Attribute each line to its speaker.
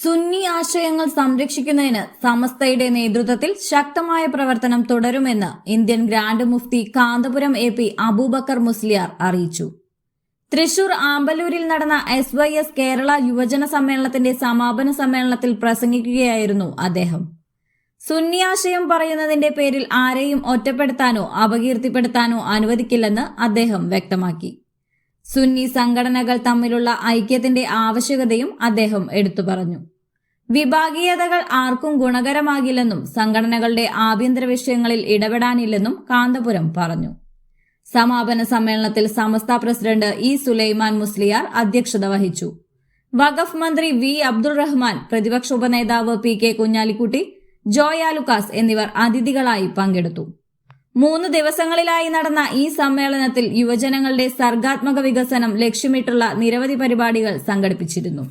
Speaker 1: സുന്നി ആശയങ്ങൾ സംരക്ഷിക്കുന്നതിന് സമസ്തയുടെ നേതൃത്വത്തിൽ ശക്തമായ പ്രവർത്തനം തുടരുമെന്ന് ഇന്ത്യൻ ഗ്രാൻഡ് മുഫ്തി കാന്തപുരം AP അബൂബക്കർ മുസ്ലിയാർ അറിയിച്ചു. തൃശൂർ ആമ്പലൂരിൽ നടന്ന SYS കേരള യുവജന സമ്മേളനത്തിന്റെ സമാപന സമ്മേളനത്തിൽ പ്രസംഗിക്കുകയായിരുന്നു അദ്ദേഹം. സുന്നി ആശയം പറയുന്നതിന്റെ പേരിൽ ആരെയും ഒറ്റപ്പെടുത്താനോ അപകീർത്തിപ്പെടുത്താനോ അനുവദിക്കില്ലെന്ന് അദ്ദേഹം വ്യക്തമാക്കി. സുന്നി സംഘടനകൾ തമ്മിലുള്ള ഐക്യത്തിന്റെ ആവശ്യകതയും അദ്ദേഹം എടുത്തു പറഞ്ഞു. വിഭാഗീയതകൾ ആർക്കും ഗുണകരമാകില്ലെന്നും സംഘടനകളുടെ ആഭ്യന്തര വിഷയങ്ങളിൽ ഇടപെടാനില്ലെന്നും കാന്തപുരം പറഞ്ഞു. സമാപന സമ്മേളനത്തിൽ സമസ്ത പ്രസിഡന്റ് E. സുലൈമാൻ മുസ്ലിയാർ അധ്യക്ഷത വഹിച്ചു. വഖഫ് മന്ത്രി V. അബ്ദുൾ റഹ്മാൻ, പ്രതിപക്ഷ ഉപനേതാവ് PK കുഞ്ഞാലിക്കുട്ടി, ജോയ ലുക്കാസ് എന്നിവർ അതിഥികളായി പങ്കെടുത്തു. 3 ദിവസങ്ങളിലായി നടന്ന ഈ സമ്മേളനത്തിൽ യുവജനങ്ങളുടെ സർഗാത്മക വികസനം ലക്ഷ്യമിട്ടുള്ള നിരവധി പരിപാടികൾ സംഘടിപ്പിച്ചിരുന്നു.